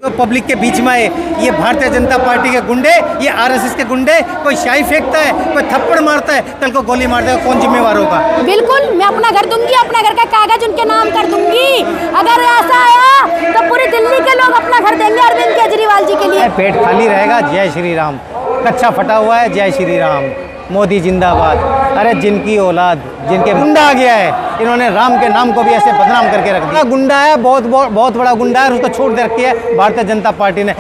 तो पब्लिक के बीच में आए, ये भारतीय जनता पार्टी के गुंडे, ये आरएसएस के गुंडे, कोई शाही फेंकता है, कोई थप्पड़ मारता है, कल को गोली मार देगा, कौन जिम्मेवार होगा? बिल्कुल, मैं अपना घर दूंगी, अपना घर का कागज उनके नाम कर दूंगी। अगर ऐसा आया तो पूरी दिल्ली के लोग अपना घर देंगे अरविंद केजरीवाल जी के लिए। पेट खाली रहेगा, जय श्री राम। कच्चा फटा हुआ है, जय श्री राम। मोदी जिंदाबाद। अरे जिनकी औलाद, जिनके गुंडा आ गया है, इन्होंने राम के नाम को भी ऐसे बदनाम करके रख दिया। गुंडा है, बहुत बड़ा गुंडा है, उसको छोड़ दे रखी है भारतीय जनता पार्टी ने।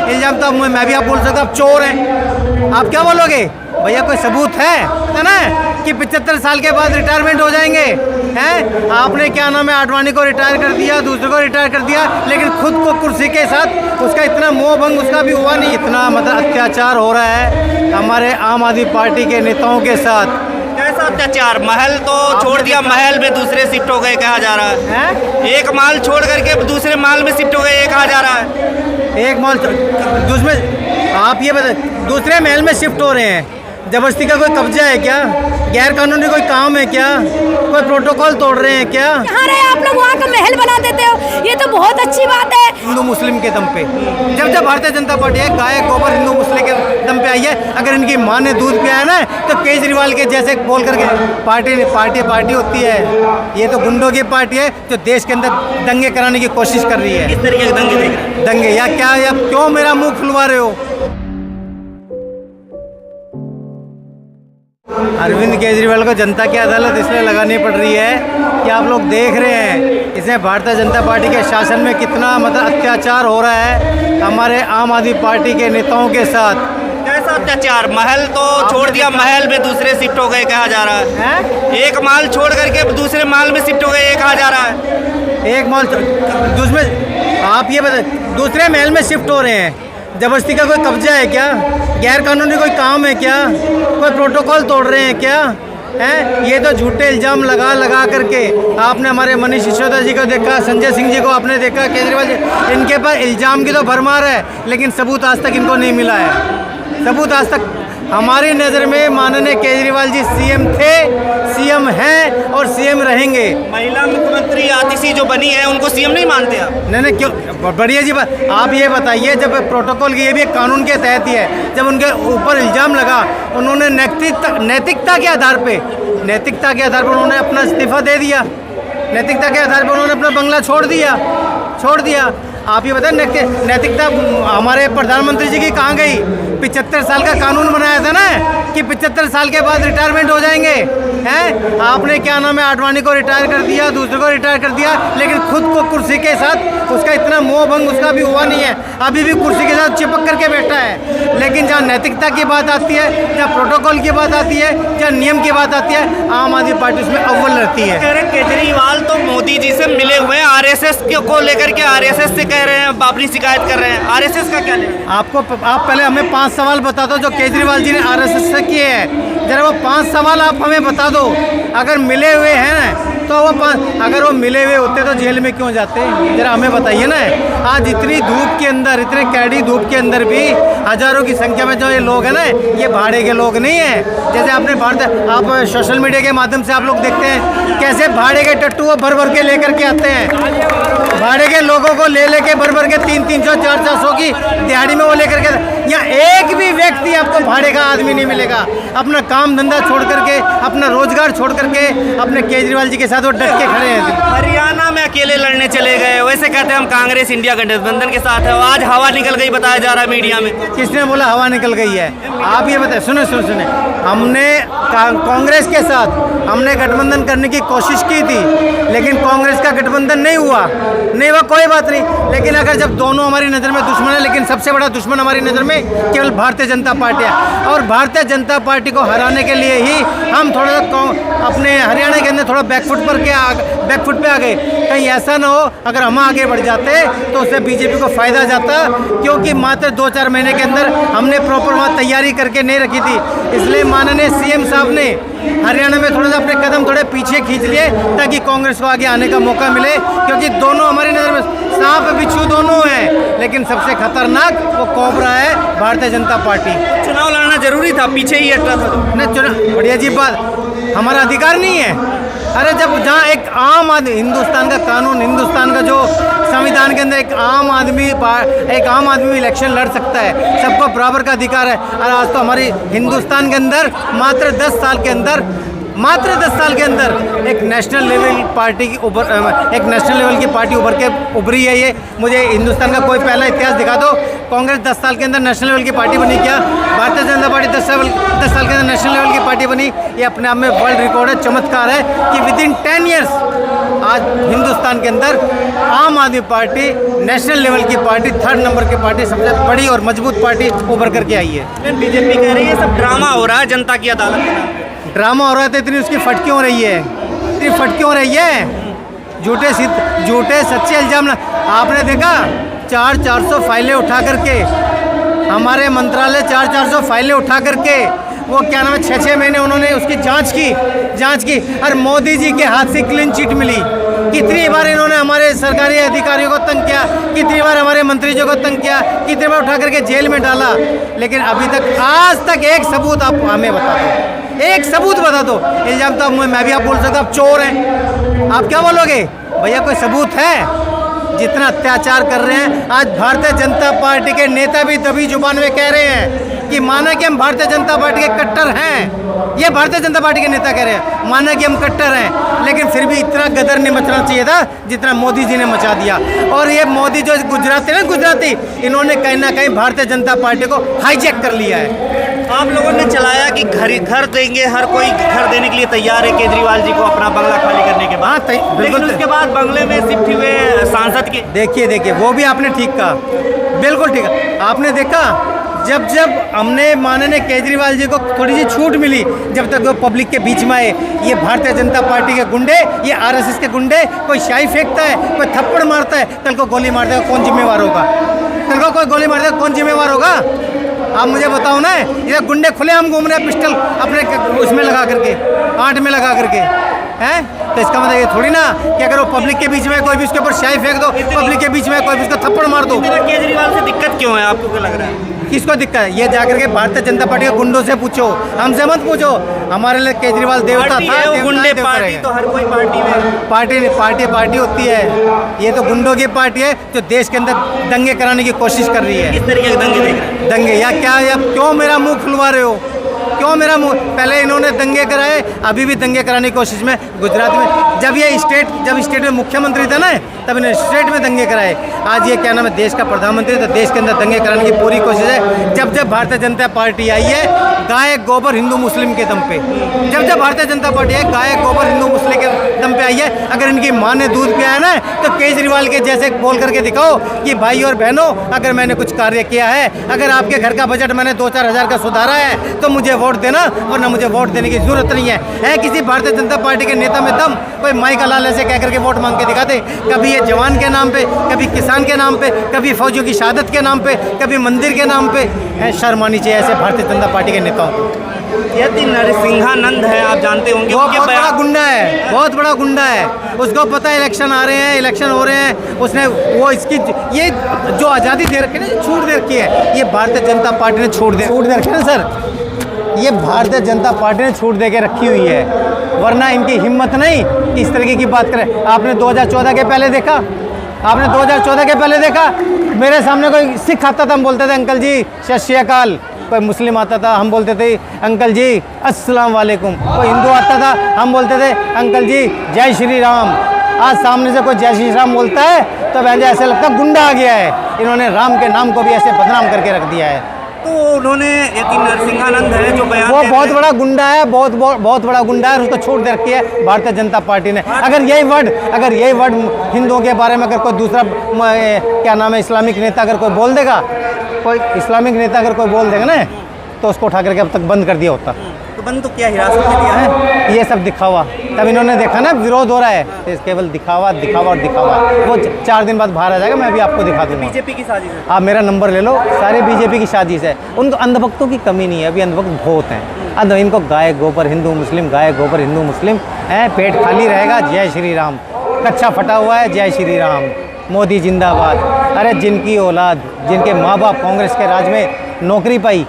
इल्जाम तो मैं भी आप बोल सकता, आप चोर हैं, आप क्या बोलोगे? भैया कोई सबूत है ना कि 75 साल के बाद रिटायरमेंट हो जाएंगे? हैं? आपने क्या नाम है, आडवाणी को रिटायर कर दिया, दूसरे को रिटायर कर दिया, लेकिन खुद को कुर्सी के साथ उसका इतना मोह भंग उसका भी हुआ नहीं। इतना मतलब अत्याचार हो रहा है हमारे आम आदमी पार्टी के नेताओं के साथ। कैसा अत्याचार? महल तो छोड़ दिया, महल में दूसरे शिफ्ट हो गए कहा जा रहा है। एक माल छोड़ करके दूसरे माल में शिफ्ट हो गए कहा जा रहा है। एक माल दूसरे, आप ये बताए दूसरे महल में शिफ्ट हो रहे हैं, जबरदस्ती का कोई कब्जा है क्या? गैर कानूनी कोई काम है क्या? कोई प्रोटोकॉल तोड़ रहे हैं क्या? कहाँ रहे आप लोग, वहाँ का महल बना देते हो, ये तो बहुत अच्छी बात है। हिंदू मुस्लिम के दम पे जब भारतीय जनता पार्टी है, गाय गोबर हिंदू मुस्लिम के दम पे आई है। अगर इनकी माँ ने दूध पिया है ना, तो केजरीवाल के जैसे बोल करके पार्टी होती है। ये तो गुंडों की पार्टी है जो देश के अंदर दंगे कराने की कोशिश कर रही है। किस तरीके के दंगे देख रहे हैं? दंगे या क्या, या क्यों मेरा मुंह खुलवा रहे हो? अरविंद केजरीवाल को जनता की अदालत इसलिए लगानी पड़ रही है कि आप लोग देख रहे हैं इसमें भारतीय जनता पार्टी के शासन में कितना मतलब अत्याचार हो रहा है हमारे आम आदमी पार्टी के नेताओं के साथ। कैसा अत्याचार? महल तो छोड़ दिया, महल में दूसरे शिफ्ट हो गए कहा जा रहा है। एक माल छोड़ करके दूसरे माल में शिफ्ट हो गए कहा जा रहा है। एक माल दूसरे, आप ये बताए दूसरे महल में शिफ्ट हो रहे हैं, जबरदस्ती का कोई कब्जा है क्या? गैर कानूनी कोई काम है क्या? कोई प्रोटोकॉल तोड़ रहे हैं क्या? हैं? ये तो झूठे इल्जाम लगा करके आपने हमारे मनीष सिसोदिया जी को देखा, संजय सिंह जी को आपने देखा, केजरीवाल जी, इनके पास इल्जाम की तो भरमार है, लेकिन सबूत आज तक इनको नहीं मिला है। सबूत आज तक हमारी नज़र में माननीय केजरीवाल जी सीएम थे, सीएम हैं और सीएम रहेंगे। महिला मुख्यमंत्री आतिशी जो बनी है, उनको सीएम नहीं मानते आप? नहीं क्यों? बढ़िया जी बात। आप ये बताइए, जब प्रोटोकॉल की, ये भी कानून के तहत ही है, जब उनके ऊपर इल्ज़ाम लगा, उन्होंने नैतिकता के आधार पर उन्होंने अपना इस्तीफा दे दिया। नैतिकता के आधार पर उन्होंने अपना बंगला छोड़ दिया। आप ये बताएं, नैतिकता हमारे प्रधानमंत्री जी की कहाँ गई? 75 साल का कानून बनाया था ना कि 75 साल के बाद रिटायरमेंट हो जाएंगे। हैं? आपने क्या नाम है, आडवाणी को रिटायर कर दिया, दूसरे को रिटायर कर दिया, लेकिन खुद को कुर्सी के साथ उसका इतना मोह भंग उसका भी हुआ नहीं है, अभी भी कुर्सी के साथ चिपक करके बैठा है। लेकिन जहाँ नैतिकता की बात आती है, जहाँ प्रोटोकॉल की बात आती है, जहाँ नियम की बात आती है, आम आदमी पार्टी उसमें अव्वल रहती है। कह रहे केजरीवाल तो मोदी जी से मिले हुए हैं, आरएसएस को लेकर के आरएसएस से कह रहे हैं, अपनी शिकायत कर रहे हैं। आरएसएस का क्या लेना? आप पहले हमें 5 सवाल बता दो जो केजरीवाल जी ने आरएसएस से किए हैं। जरा वो 5 सवाल आप हमें बता दो। अगर मिले हुए हैं ना, तो अगर वो मिले हुए होते तो जेल में क्यों जाते? जरा हमें बताइए ना। आज इतनी धूप के अंदर, इतने कैडी धूप के अंदर भी हजारों की संख्या में जो ये लोग हैं ना, ये भाड़े के लोग नहीं हैं। जैसे आप सोशल मीडिया के माध्यम से आप लोग देखते हैं कैसे भाड़े के टट्टू वो भर के लेकर के आते हैं। भाड़े के लोगों को ले के भर के 300, 400 की दिहाड़ी में वो लेकर के। यहाँ एक भी व्यक्ति आपको भाड़े का आदमी नहीं मिलेगा। अपना काम धंधा छोड़ करके, अपना रोजगार छोड़ करके अपने केजरीवाल जी के साथ वो डट के खड़े हैं। हरियाणा में अकेले लड़ने चले गए, वैसे कहते हैं हम कांग्रेस इंडिया गठबंधन के साथ है, आज हवा निकल गई बताया जा रहा है मीडिया में। किसने बोला हवा निकल गई है? आप ये बताए, सुने हमने कांग्रेस के साथ हमने गठबंधन करने की कोशिश की थी, लेकिन कांग्रेस का गठबंधन नहीं हुआ, कोई बात नहीं। लेकिन अगर जब दोनों हमारी नज़र में दुश्मन है, लेकिन सबसे बड़ा दुश्मन हमारी नज़र में केवल भारतीय जनता पार्टी है, और भारतीय जनता पार्टी को हराने के लिए ही हम थोड़ा सा अपने हरियाणा के अंदर थोड़ा बैकफुट पे आ गए। कहीं ऐसा ना हो अगर हम आगे बढ़ जाते तो उससे बीजेपी को फ़ायदा जाता, क्योंकि मात्र 2-4 महीने के अंदर हमने प्रॉपर वहाँ तैयारी करके नहीं रखी थी। इसलिए माननीय सीएम साहब ने हरियाणा में थोड़ा सा अपने कदम थोड़े पीछे खींच लिए ताकि कांग्रेस को आगे आने का मौका मिले, क्योंकि दोनों हमारी नज़र में सांप बिच्छू दोनों हैं, लेकिन सबसे खतरनाक वो कोबरा है भारतीय जनता पार्टी। चुनाव लड़ना जरूरी था, पीछे ही हटना था। नहीं, चुनाव बढ़िया जी बात, हमारा अधिकार नहीं है। अरे जब जहाँ एक आम आदमी, हिंदुस्तान का कानून, हिंदुस्तान का जो संविधान के अंदर एक आम आदमी इलेक्शन लड़ सकता है, सबको बराबर का अधिकार है। और आज तो हमारी हिंदुस्तान के अंदर मात्र 10 साल के अंदर एक नेशनल लेवल की पार्टी उभर के उभरी है। ये मुझे हिंदुस्तान का कोई पहला इतिहास दिखा दो, कांग्रेस 10 साल के अंदर नेशनल लेवल की पार्टी बनी क्या? भारतीय जनता पार्टी 10 साल के अंदर नेशनल लेवल की पार्टी बनी। ये अपने आप में वर्ल्ड रिकॉर्ड है, चमत्कार है कि विदिन 10 ईयर्स आज हिंदुस्तान के अंदर आम आदमी पार्टी नेशनल लेवल की पार्टी, 3rd नंबर की पार्टी, सबसे बड़ी और मजबूत पार्टी उभर करके आई है। बीजेपी कह रही है सब ड्रामा हो रहा है जनता की अदालत के नाम पे। ड्रामा हो रहा है तो इतनी उसकी फट क्यों हो रही है? झूठे सच्चे इल्जाम आपने देखा 400 फाइलें उठा करके, हमारे मंत्रालय 400 फाइलें उठा करके, वो क्या नाम है, 6 महीने उन्होंने उसकी जांच की और मोदी जी के हाथ से क्लीन चिट मिली। कितनी बार इन्होंने हमारे सरकारी अधिकारियों को तंग किया, कितनी बार हमारे मंत्रियों को तंग किया, कितनी बार उठा करके जेल में डाला, लेकिन अभी तक आज तक एक सबूत आप हमें बता दो, एक सबूत बता दो। इल्जाम तो मैं भी आप बोल सकता, आप चोर हैं, आप क्या बोलोगे? भैया कोई सबूत है? जितना अत्याचार कर रहे हैं आज भारतीय जनता पार्टी के नेता भी तभी जुबान में कह रहे हैं कि माना कि हम भारतीय जनता पार्टी के कट्टर हैं। ये भारतीय जनता पार्टी के नेता कह रहे हैं माना कि हम कट्टर हैं, लेकिन फिर भी इतना गदर नहीं मचना चाहिए था जितना मोदी जी ने मचा दिया। और ये मोदी जो गुजराती, इन्होंने कहीं ना कहीं भारतीय जनता पार्टी को हाईजैक कर लिया है। आप लोगों ने चलाया कि घर देंगे, हर कोई घर देने के लिए तैयार है केजरीवाल जी को अपना बंगला खाली करने के बाद, लेकिन उसके बाद बंगले में शिफ्ट हुए सांसद के। देखिए वो भी आपने ठीक कहा, बिल्कुल ठीक है। आपने देखा जब हमने माननीय केजरीवाल जी को थोड़ी सी छूट मिली, जब तक वो पब्लिक के बीच में आए, ये भारतीय जनता पार्टी के गुंडे, ये RSS के गुंडे, कोई शाही फेंकता है, कोई थप्पड़ मारता है, कल को गोली मार देगा, कौन जिम्मेवार होगा? आप मुझे बताओ ना, ये गुंडे खुलेआम घूम रहे हैं पिस्टल अपने उसमें लगा करके, आंट में लगा करके, हैं? तो इसका मतलब ये थोड़ी ना कि अगर वो पब्लिक के बीच में कोई भी उसके ऊपर शाही फेंक दो, पब्लिक के बीच में कोई भी उसको थप्पड़ मार दो। केजरीवाल से दिक्कत क्यों है आपको, क्या लग रहा है? किसको दिक्कत है? ये जाकर के भारतीय जनता पार्टी के गुंडों से पूछो, हमसे मत पूछो। हमारे लिए केजरीवाल देवता था, गुंडे पार्टी तो हर कोई पार्टी होती है। ये तो गुंडों की पार्टी है जो देश के अंदर दंगे कराने की कोशिश कर रही है। किस तरीके के दंगे देख रहे हैं? दंगे या क्या? या क्यों मेरा मुंह खुलवा रहे हो? क्यों मेरा मुंह? पहले इन्होंने दंगे कराए, अभी भी दंगे कराने की कोशिश में गुजरात में, जब स्टेट में मुख्यमंत्री था ना, तब इन्होंने स्टेट में दंगे कराए। आज ये क्या नाम है, देश का प्रधानमंत्री, तो देश के अंदर दंगे कराने की पूरी कोशिश है। जब भारतीय जनता पार्टी आई है गाय गोबर हिंदू मुस्लिम के दम पे, जब भारतीय जनता पार्टी है गाय गोबर हिंदू मुस्लिम के दम पे आई है। अगर इनकी माँ ने दूध पिया है ना, तो केजरीवाल के जैसे बोल करके दिखाओ कि भाई और बहनों, अगर मैंने कुछ कार्य किया है, अगर आपके घर का बजट मैंने 2-4 हज़ार का सुधारा है, तो मुझे वोट देना, वरना मुझे वोट देने की जरूरत नहीं है किसी भारतीय जनता पार्टी के नेता में दम? कोई माई का लाल ऐसे कह करके वोट मांग के दिखाते, कभी ये जवान के नाम पे, कभी किसान के नाम पे, कभी फौजियों की शहादत के नाम पे, कभी मंदिर के नाम पे। शर्म आनी चाहिए ऐसे भारतीय जनता पार्टी के नेताओं को। यदि नरसिंहानंद है, आप जानते होंगे, वो बहुत बड़ा गुंडा है, उसको पता है इलेक्शन आ रहे हैं, इलेक्शन हो रहे हैं, उसने वो इसकी ये जो आज़ादी दे रखी है ना, छूट दे रखी है, ये भारतीय जनता पार्टी ने छूट दे रखी है ना सर, ये भारतीय जनता पार्टी ने छूट दे के रखी हुई है। वरना इनकी हिम्मत नहीं कि इस तरीके की बात करें। आपने 2014 के पहले देखा, मेरे सामने कोई सिख आता था, हम बोलते थे अंकल जी सत श्री अकाल। कोई मुस्लिम आता था, हम बोलते थे अंकल जी अस्सलाम वालेकुम। कोई हिंदू आता था, हम बोलते थे अंकल जी जय श्री राम। आज सामने से कोई जय श्री राम बोलता है तो ऐसे लगता है गुंडा आ गया है। इन्होंने राम के नाम को भी ऐसे बदनाम करके रख दिया है। तो उन्होंने यति नरसिंहानंद है जो बयान, वो बहुत बड़ा गुंडा है, बहुत बड़ा गुंडा है, उसको छूट दे रखी है भारतीय जनता पार्टी ने। अगर यही वर्ड हिंदुओं के बारे में अगर कोई दूसरा क्या नाम है इस्लामिक नेता अगर कोई बोल देगा, ना, तो उसको उठा करके अब तक बंद कर दिया होता। तो बंद तो क्या, हिरासत में दिया है? ये सब दिखावा, तब इन्होंने देखा ना विरोध हो रहा है, केवल दिखावा। वो 4 दिन बाद बाहर आ जाएगा, मैं भी आपको दिखा दूंगा। बीजेपी की साजिश है। आप मेरा नंबर ले लो, सारे बीजेपी की साजिश है। उनको अंधभक्तों की कमी नहीं है, अभी अंधभक्त बहुत हैं। इनको गाय गोबर हिंदू मुस्लिम है, पेट खाली रहेगा जय श्री राम, कच्चा फटा हुआ है जय श्री राम, मोदी जिंदाबाद। अरे जिनकी औलाद, जिनके माँ बाप कांग्रेस के राज में नौकरी पाई,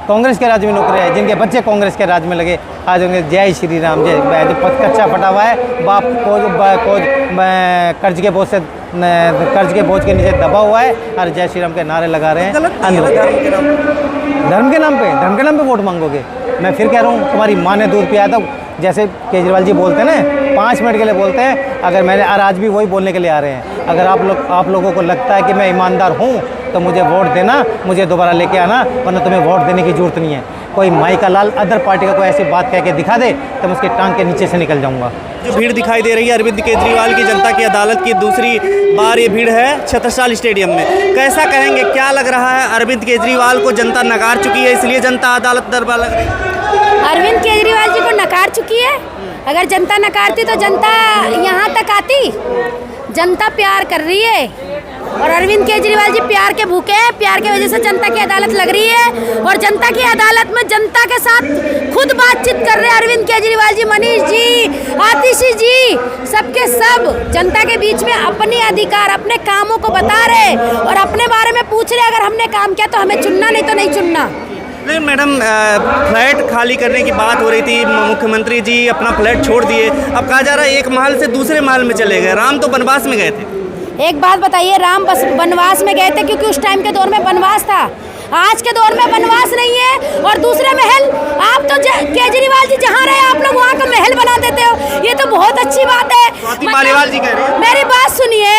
कांग्रेस के राज में नौकरी है, जिनके बच्चे कांग्रेस के राज में लगे, आज होंगे जय श्री राम, जय जो पद कच्चा फटा हुआ है, बाप को कर्ज के बोझ से कर्ज के बोझ के नीचे दबा हुआ है और जय श्री राम के नारे लगा रहे हैं। धर्म के नाम पे वोट मांगोगे? मैं फिर कह रहा हूँ, तुम्हारी माँ ने दूध पिया था, जैसे केजरीवाल जी बोलते हैं ना 5 मिनट के लिए बोलते हैं, अगर मैंने और आज भी वही बोलने के लिए आ रहे हैं। अगर आप लोगों को लगता है कि मैं ईमानदार हूँ तो मुझे वोट देना, मुझे दोबारा लेके आना, वरना तुम्हें वोट देने की जरूरत नहीं है। कोई माई का लाल अदर पार्टी का कोई ऐसी बात कह के दिखा दे तो मैं उसके टांग के नीचे से निकल जाऊँगा। जो भीड़ दिखाई दे रही है अरविंद केजरीवाल की जनता की अदालत की दूसरी बार ये भीड़ है छत्रसाल स्टेडियम में, कैसा कहेंगे, क्या लग रहा है? अरविंद केजरीवाल को जनता नकार चुकी है, इसलिए जनता अदालत दरबार लग रही है। अरविंद केजरीवाल जी को नकार चुकी है। अगर जनता नकारती तो जनता यहाँ तक आती। जनता प्यार कर रही है और अरविंद केजरीवाल जी प्यार के भूखे हैं, प्यार की वजह से जनता की अदालत लग रही है और जनता की अदालत में जनता के साथ खुद बातचीत कर रहे हैं अरविंद केजरीवाल जी, मनीष जी, आतिशी जी, सबके सब जनता के बीच में अपने अधिकार, अपने कामों को बता रहे और अपने बारे में पूछ रहे, अगर हमने काम किया तो हमें चुनना, नहीं तो नहीं चुनना। लेकिन मैडम, फ्लैट खाली करने की बात हो रही थी, मुख्यमंत्री जी अपना फ्लैट छोड़ दिए, अब कहा जा रहा है एक महल से दूसरे महल में चले गए। राम तो वनवास में गए थे। एक बात बताइए, राम बस वनवास में गए थे क्योंकि उस टाइम के दौर में वनवास था, आज के दौर में वनवास नहीं है। और दूसरे महल, आप तो केजरीवाल जी जहाँ रहे आप लोग वहाँ का महल बना देते हो, ये तो बहुत अच्छी बात है। मालीवाल जी कह रहे हैं। मेरी बात सुनिए,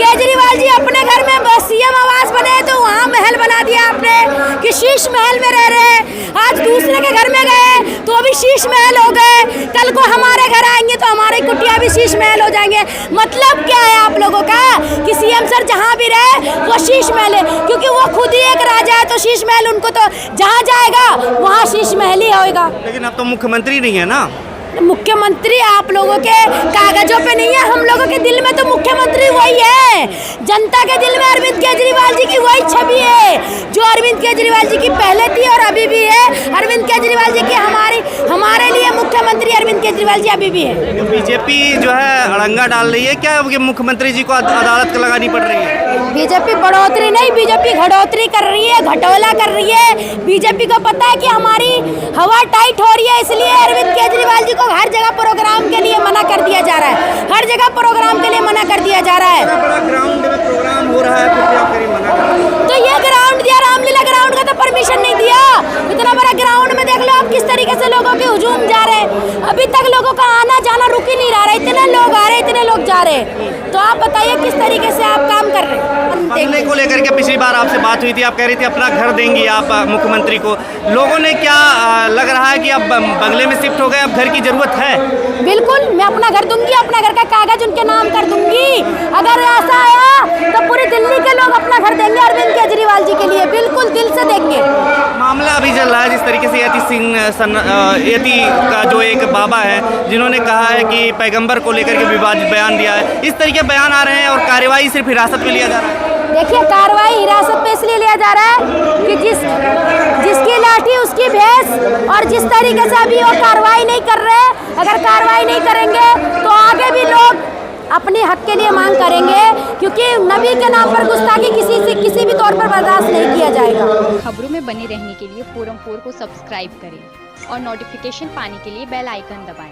केजरीवाल जी अपने घर में बस सीएम आवास बने तो वहाँ महल बना दिया आपने कि शीश महल में रह रहे हैं। आज दूसरे के घर में गए तो अभी शीश महल हो गए, कल को हमारे घर आएंगे तो हमारी कुटिया भी शीश महल हो जाएंगे। मतलब क्या है आप लोगों का कि सीएम सर जहाँ भी रहे वो शीश महल है, क्योंकि वो खुद ही एक राजा है तो शीश महल उनको तो जहाँ जाएगा वहाँ शीश महल ही होएगा। लेकिन अब तो मुख्यमंत्री नहीं है ना। मुख्यमंत्री आप लोगों के कागजों पे नहीं है, हम लोगों के दिल में तो मुख्यमंत्री वही है। जनता के दिल में अरविंद केजरीवाल जी की वही छवि है जो अरविंद केजरीवाल जी की पहले थी और अभी भी है। अरविंद केजरीवाल जी की हमारे लिए मुख्यमंत्री अरविंद केजरीवाल जी अभी भी है। बीजेपी जो है अड़ंगा डाल रही है क्या, मुख्यमंत्री जी को अदालत लगानी पड़ रही है? बीजेपी बढ़ोतरी नहीं, बीजेपी घटोतरी कर रही है, घटोला कर रही है। बीजेपी को पता है कि हमारी हवा टाइट हो रही है, इसलिए अरविंद केजरीवाल जी को हर जगह प्रोग्राम के लिए मना कर दिया जा रहा है, हर जगह प्रोग्राम के लिए मना कर दिया जा रहा है। बड़ा ग्राउंड में प्रोग्राम हो रहा है, फिर क्या करें, मना कर। तो ये ग्राउंड दिया, रामलीला ग्राउंड का तो परमिशन नहीं दिया। इतना बड़ा ग्राउंड में देख लो आप किस तरीके से लोगों के हुजूम जा रहे हैं, अभी तक लोगों का आना जाना रुक ही नहीं रहा है, इतने लोग आ रहे, इतने लोग जा रहे। तो आप बताइए किस तरीके से आप काम कर रहे हैं। बंगले को लेकर के पिछली बार आपसे बात हुई थी, आप कह रही थी अपना घर देंगी आप मुख्यमंत्री को, लोगों ने क्या लग रहा है कि अब बंगले में शिफ्ट हो गए, अब घर की जरूरत है? बिल्कुल, मैं अपना घर दूंगी, अपना घर का कागज उनके नाम कर दूंगी। अगर ऐसा आया तो पूरी दिल्ली के लोग अपना घर देंगे अरविंद केजरीवाल जी के लिए, बिल्कुल दिल से देंगे। मामला अभी चल रहा है जिस तरीके से यति का जो एक बाबा है जिन्होंने कहा है कि पैगंबर को लेकर के विवादित बयान दिया है, इस तरीके बयान आ रहे हैं और कार्रवाई सिर्फ हिरासत में लिया जा रहा है। देखिए, कार्रवाई हिरासत में इसलिए लिया जा रहा है कि जिसकी लाठी उसकी भैंस, और जिस तरीके से अभी वो कार्रवाई नहीं कर रहे, अगर कार्रवाई नहीं करेंगे तो आगे भी लोग अपने हक के लिए मांग करेंगे, क्योंकि नबी के नाम पर गुस्ताखी किसी भी तौर पर बर्दाश्त नहीं किया जाएगा। खबरों में बने रहने के लिए फोरम 4 को सब्सक्राइब करें और नोटिफिकेशन पाने के लिए बेल आइकन दबाएं।